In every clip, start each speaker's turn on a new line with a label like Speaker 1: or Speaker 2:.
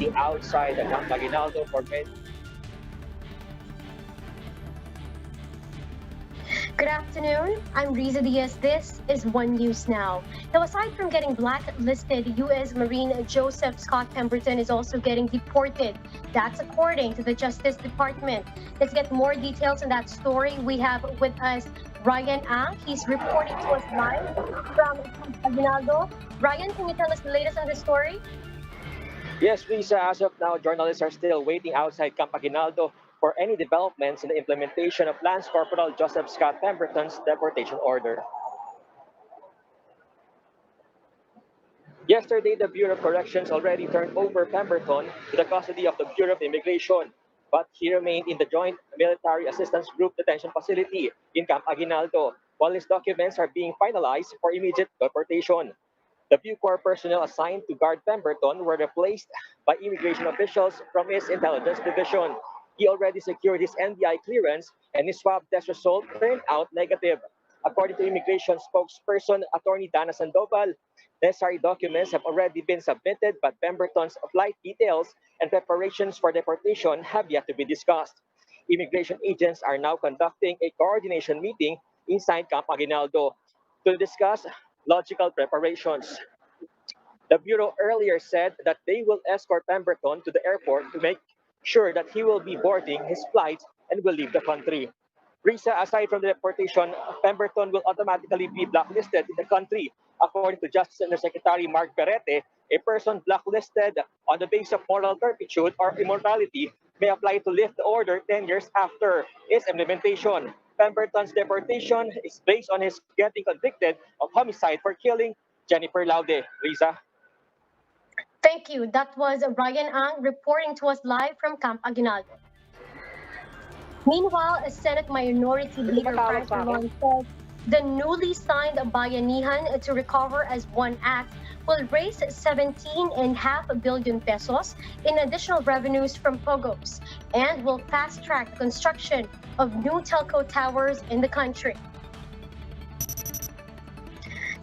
Speaker 1: waiting outside the Camp Aguinaldo for many.
Speaker 2: Good afternoon. I'm Riza Diaz. This is One News Now. Now, aside from getting blacklisted, U.S. Marine Joseph Scott Pemberton is also getting deported. That's according to the Justice Department. Let's get more details on that story. We have with us Ryan Ang. He's reporting to us live from Aguinaldo. Ryan, can you tell us the latest on the story?
Speaker 1: Yes, Risa, as of now, journalists are still waiting outside Camp Aguinaldo for any developments in the implementation of Lance Corporal Joseph Scott Pemberton's deportation order. Yesterday, the Bureau of Corrections already turned over Pemberton to the custody of the Bureau of Immigration, but he remained in the Joint Military Assistance Group detention facility in Camp Aguinaldo while his documents are being finalized for immediate deportation. The Bucor personnel assigned to guard Pemberton were replaced by immigration officials from his intelligence division. He already secured his NBI clearance and his swab test result turned out negative. According to immigration spokesperson Attorney Dana Sandoval, necessary documents have already been submitted, but Pemberton's flight details and preparations for deportation have yet to be discussed. Immigration agents are now conducting a coordination meeting inside Camp Aguinaldo to discuss logical preparations. The Bureau earlier said that they will escort Pemberton to the airport to make sure that he will be boarding his flight and will leave the country. Risa, aside from the deportation, Pemberton will automatically be blacklisted in the country. According to Justice Undersecretary Mark Perete, a person blacklisted on the basis of moral turpitude or immorality may apply to lift the order 10 years after its implementation. Pemberton's deportation is based on his getting convicted of homicide for killing Jennifer Laude. Risa?
Speaker 2: Thank you. That was Ryan Ang reporting to us live from Camp Aguinaldo. Meanwhile, a Senate Minority Leader Frank Drilon said the newly signed Bayanihan to Recover as One Act will raise 17.5 billion pesos in additional revenues from POGOs and will fast-track the construction of new telco towers in the country.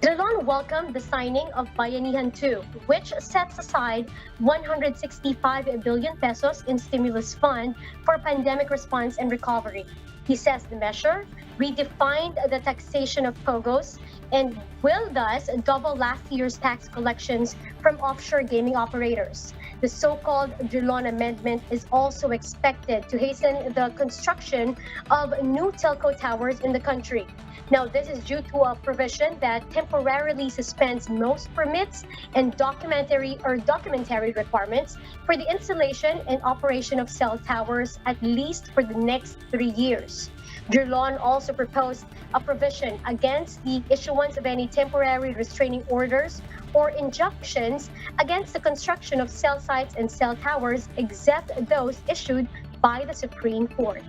Speaker 2: Drilon welcomed the signing of Bayanihan 2, which sets aside 165 billion pesos in stimulus fund for pandemic response and recovery. He says the measure redefined the taxation of POGOs and will thus double last year's tax collections from offshore gaming operators. The so-called Drilon amendment is also expected to hasten the construction of new telco towers in the country. Now, this is due to a provision that temporarily suspends most permits and documentary requirements for the installation and operation of cell towers at least for the next 3 years. Drilon also proposed a provision against the issuance of any temporary restraining orders or injunctions against the construction of cell sites and cell towers, except those issued by the Supreme Court.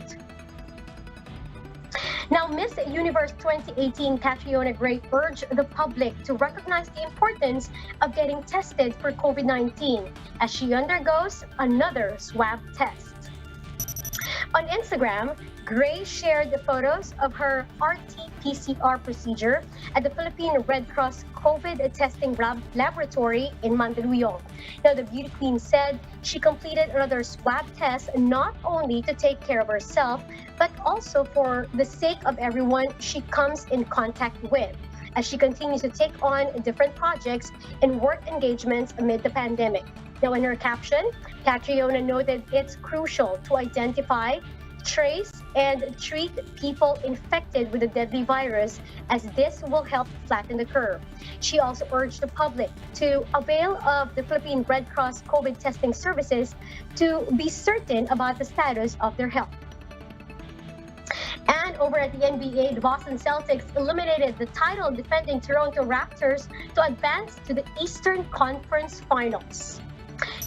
Speaker 2: Now, Miss Universe 2018 Catriona Gray urged the public to recognize the importance of getting tested for COVID-19 as she undergoes another swab test. On Instagram, Gray shared the photos of her RT-PCR procedure at the Philippine Red Cross COVID testing laboratory in Mandaluyong. Now, the beauty queen said she completed another swab test not only to take care of herself, but also for the sake of everyone she comes in contact with, as she continues to take on different projects and work engagements amid the pandemic. Now, in her caption, Catriona noted it's crucial to identify, trace, and treat people infected with the deadly virus, as this will help flatten the curve. She also urged the public to avail of the Philippine Red Cross COVID testing services to be certain about the status of their health. And over at the NBA, the Boston Celtics eliminated the title defending Toronto Raptors to advance to the Eastern Conference Finals.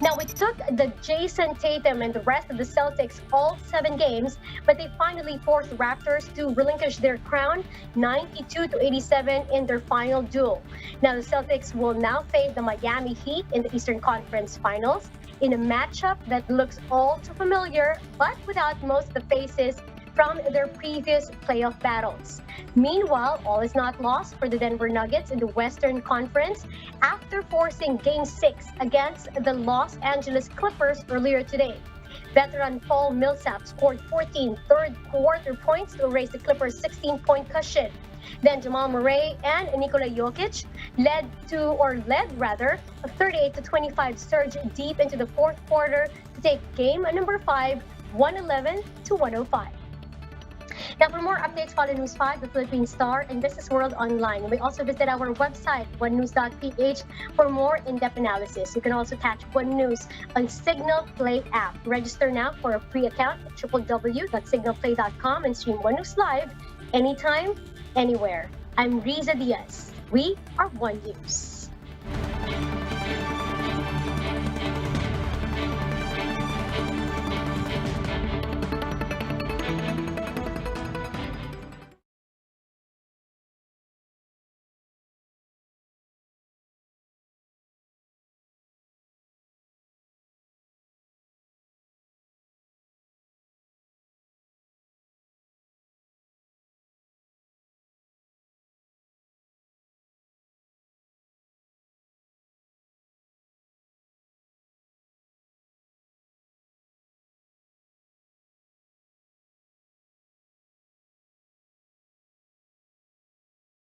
Speaker 2: Now, it took the Jason Tatum and the rest of the Celtics all 7 games, but they finally forced the Raptors to relinquish their crown 92-87 in their final duel. Now, the Celtics will now face the Miami Heat in the Eastern Conference Finals in a matchup that looks all too familiar, but without most of the faces from their previous playoff battles. Meanwhile, all is not lost for the Denver Nuggets in the Western Conference after forcing Game 6 against the Los Angeles Clippers earlier today. Veteran Paul Millsap scored 14 third-quarter points to erase the Clippers' 16-point cushion. Then Jamal Murray and Nikola Jokic led a 38-25 surge deep into the fourth quarter to take game number 5, 111-105. Now, for more updates, follow News 5, the Philippine Star, and Business World Online. You may also visit our website, onenews.ph, for more in-depth analysis. You can also catch One News on Signal Play app. Register now for a free account at www.signalplay.com and stream One News live anytime, anywhere. I'm Riza Diaz. We are One News.